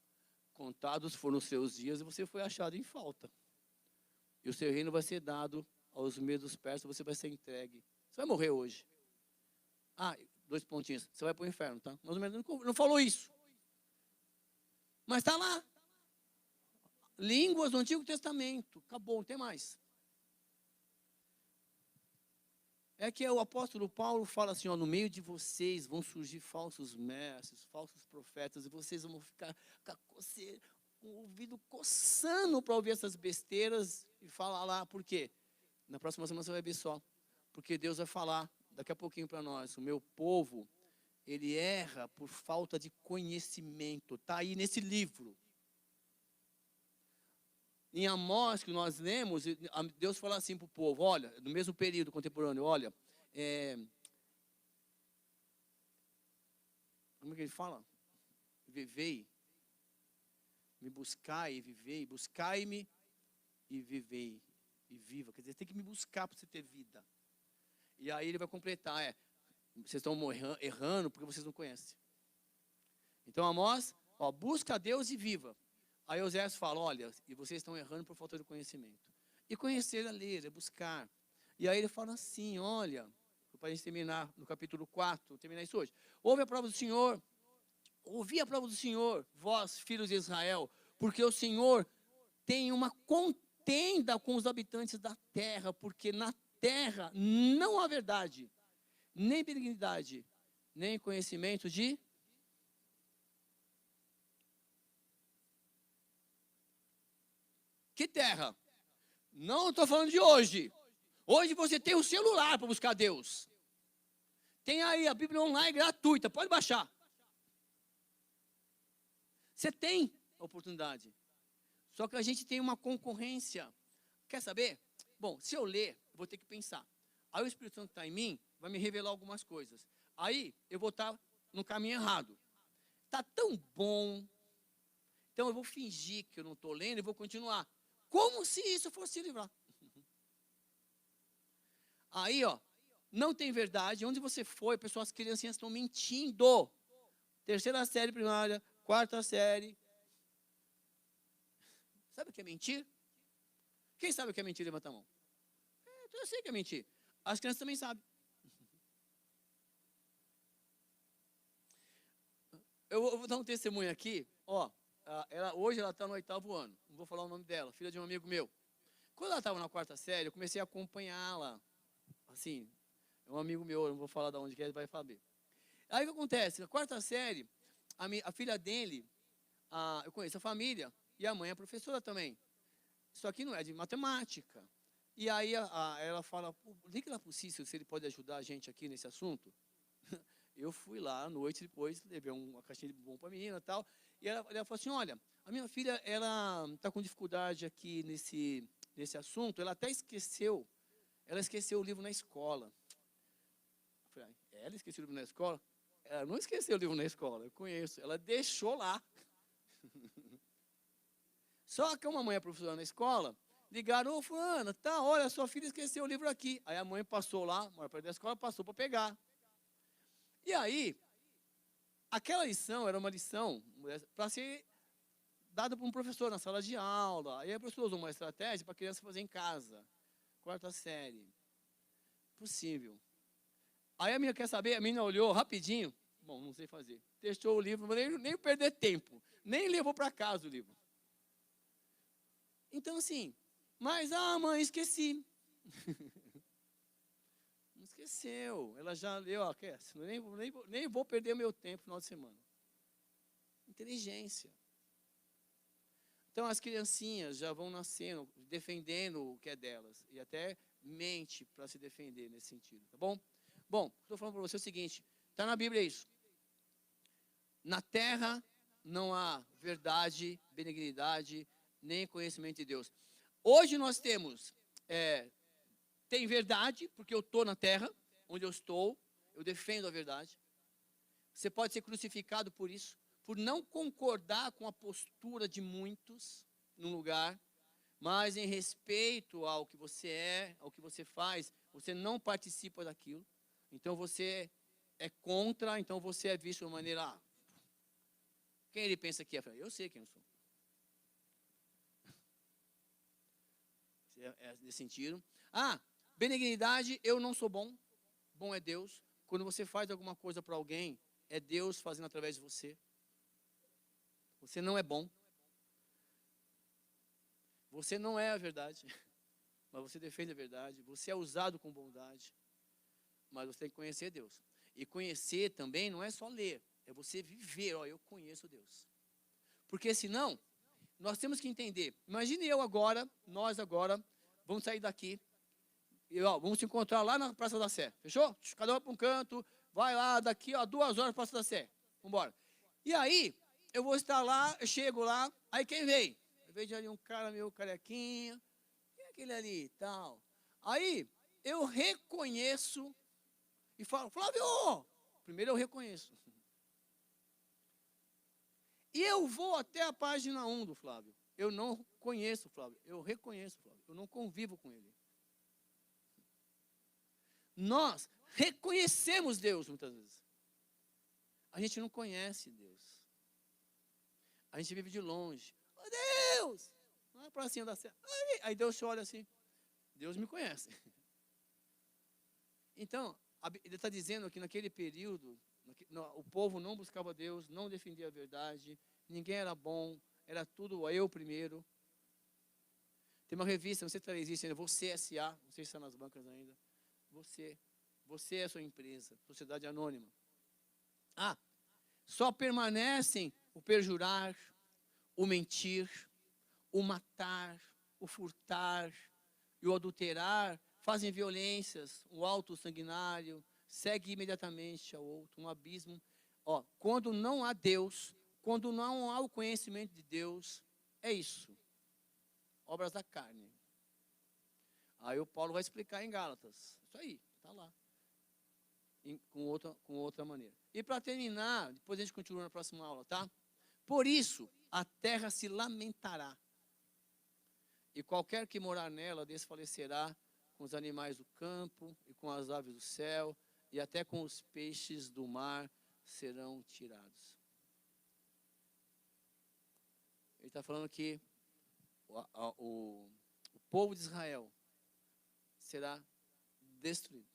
contados foram os seus dias e você foi achado em falta. E o seu reino vai ser dado aos medos persas, você vai ser entregue. Você vai morrer hoje. 2 pontinhos. Você vai para o inferno, tá? Mais ou menos não falou isso. Mas está lá. Línguas do Antigo Testamento. Acabou, não tem mais. É que o apóstolo Paulo fala assim, ó, no meio de vocês vão surgir falsos mestres, falsos profetas, e vocês vão ficar com o ouvido coçando para ouvir essas besteiras e falar lá, por quê? Na próxima semana você vai ver só. Porque Deus vai falar daqui a pouquinho para nós. O meu povo, ele erra por falta de conhecimento. Está aí nesse livro. Em Amós, que nós lemos, Deus fala assim para o povo, olha, no mesmo período contemporâneo, olha, como é que ele fala? Vivei, me buscai e vivei, buscai-me e vivei, e viva. Quer dizer, tem que me buscar para você ter vida. E aí ele vai completar, vocês estão errando porque vocês não conhecem. Então Amós, busca a Deus e viva. Aí Oséias fala, olha, e vocês estão errando por falta de conhecimento. E conhecer é ler, é buscar. E aí ele fala assim, olha, para a gente terminar no capítulo 4, vou terminar isso hoje. Ouvi a prova do Senhor, vós, filhos de Israel, porque o Senhor tem uma contenda com os habitantes da terra, porque na terra não há verdade, nem benignidade, nem conhecimento de... Que terra? Não estou falando de hoje. Hoje você tem um celular para buscar Deus. Tem aí a Bíblia online gratuita, pode baixar. Você tem a oportunidade. Só que a gente tem uma concorrência. Quer saber? Bom, se eu ler, eu vou ter que pensar. Aí o Espírito Santo está em mim, vai me revelar algumas coisas. Aí eu vou estar no caminho errado. Está tão bom. Então eu vou fingir que eu não estou lendo e vou continuar. Como se isso fosse livrar. Aí, não tem verdade. Onde você foi, pessoal, as criancinhas estão mentindo. 3ª série primária, 4ª série. Sabe o que é mentir? Quem sabe o que é mentir? Levanta a mão. Eu sei que é mentir. As crianças também sabem. Eu vou dar um testemunho aqui. Hoje ela está no 8º ano. Não vou falar o nome dela, filha de um amigo meu. Quando ela estava na 4ª série, eu comecei a acompanhá-la. Assim, é um amigo meu, eu não vou falar de onde que ele vai saber. Aí o que acontece? Na 4ª série, a filha dele, eu conheço a família, e a mãe é professora também. isso aqui não é de matemática. E aí ela fala, liga lá para o Cícero se ele pode ajudar a gente aqui nesse assunto. Eu fui lá à noite depois, levei uma caixinha de bombom para a menina e tal. E ela falou assim, olha, a minha filha, ela está com dificuldade aqui nesse assunto, ela até esqueceu, ela esqueceu o livro na escola. Eu falei, ela esqueceu o livro na escola? Ela não esqueceu o livro na escola, eu conheço, ela deixou lá. Só que uma mãe é professora na escola, ligaram, ô fulana, tá, olha, sua filha esqueceu o livro aqui. Aí a mãe passou lá, mora perto da escola, passou para pegar. E aí, aquela lição era uma lição para ser dada por um professor na sala de aula. Aí a professora usou uma estratégia para a criança fazer em casa. 4ª série. Possível. Aí a menina quer saber, a menina olhou rapidinho. Bom, não sei fazer. Deixou o livro, nem perder tempo. Nem levou para casa o livro. Então assim, mas mãe, esqueci. Não esqueceu. Ela já leu, nem vou perder meu tempo no final de semana. Inteligência. Então as criancinhas já vão nascendo, defendendo o que é delas. E até mente para se defender nesse sentido, tá bom? Bom, estou falando para você o seguinte, está na Bíblia isso. Na terra não há verdade, benignidade, nem conhecimento de Deus. Hoje nós temos, tem verdade, porque eu estou na terra, onde eu estou, eu defendo a verdade. Você pode ser crucificado por isso, por não concordar com a postura de muitos num lugar, mas em respeito ao que você é, ao que você faz, você não participa daquilo. Então você é contra, então você é visto de uma maneira... quem ele pensa que é? Eu sei quem eu sou. É nesse sentido. Benignidade, eu não sou bom. Bom é Deus. Quando você faz alguma coisa para alguém, é Deus fazendo através de você. Você não é bom. Você não é a verdade. Mas você defende a verdade. Você é usado com bondade. Mas você tem que conhecer Deus. E conhecer também não é só ler. É você viver. Eu conheço Deus. Porque senão, nós temos que entender. Imagine nós agora, vamos sair daqui. E, vamos se encontrar lá na Praça da Sé. Fechou? Cada um para um canto. Vai lá, daqui 2 horas, Praça da Sé. Vamos embora. E aí, eu vou estar lá, eu chego lá. Aí quem vem? Eu vejo ali um cara meio carequinha. Quem é aquele ali e tal? Aí, eu reconheço e falo, Flávio! Primeiro eu reconheço. E eu vou até a página 1 do Flávio. Eu não conheço o Flávio. Eu reconheço o Flávio. Eu não convivo com ele. Nós reconhecemos Deus muitas vezes. A gente não conhece Deus. A gente vive de longe. Oh, Deus! Não é pra cima da serra. Aí Deus olha assim. Deus me conhece. Então, ele está dizendo que naquele período, o povo não buscava Deus, não defendia a verdade, ninguém era bom, era tudo eu primeiro. Tem uma revista, não sei se ela existe ainda, Você S.A., não sei se está nas bancas ainda. Você é a sua empresa, sociedade anônima. Só permanecem o perjurar, o mentir, o matar, o furtar e o adulterar, fazem violências, um alto sanguinário, segue imediatamente ao outro, um abismo. Quando não há Deus, quando não há o conhecimento de Deus, é isso. Obras da carne. Aí o Paulo vai explicar em Gálatas. Isso aí, está lá. Com outra maneira. E para terminar, depois a gente continua na próxima aula, tá? Por isso, a terra se lamentará. E qualquer que morar nela desfalecerá com os animais do campo e com as aves do céu e até com os peixes do mar serão tirados. Ele está falando que o povo de Israel será destruído.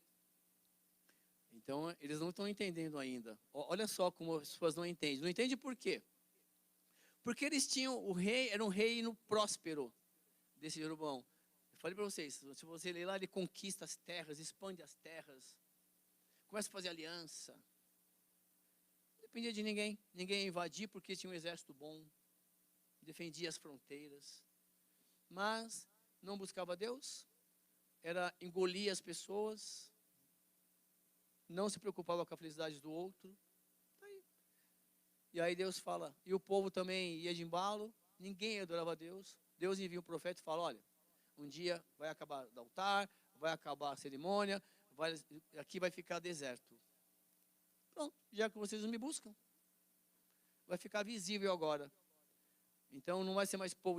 Então, eles não estão entendendo ainda. Olha só como as pessoas não entendem. Não entendem por quê? Porque eles tinham, era um reino próspero desse Jeroboão. Eu falei para vocês, se você ler lá, ele conquista as terras, expande as terras, começa a fazer aliança. Não dependia de ninguém. Ninguém ia invadir porque tinha um exército bom, defendia as fronteiras. mas não buscava Deus, era engolir as pessoas, não se preocupava com a felicidade do outro. E aí Deus fala, e o povo também ia de embalo, ninguém adorava a Deus. Deus envia um profeta e fala, olha, um dia vai acabar o altar, vai acabar a cerimônia, aqui vai ficar deserto. Pronto, já que vocês não me buscam, vai ficar visível agora. Então não vai ser mais povo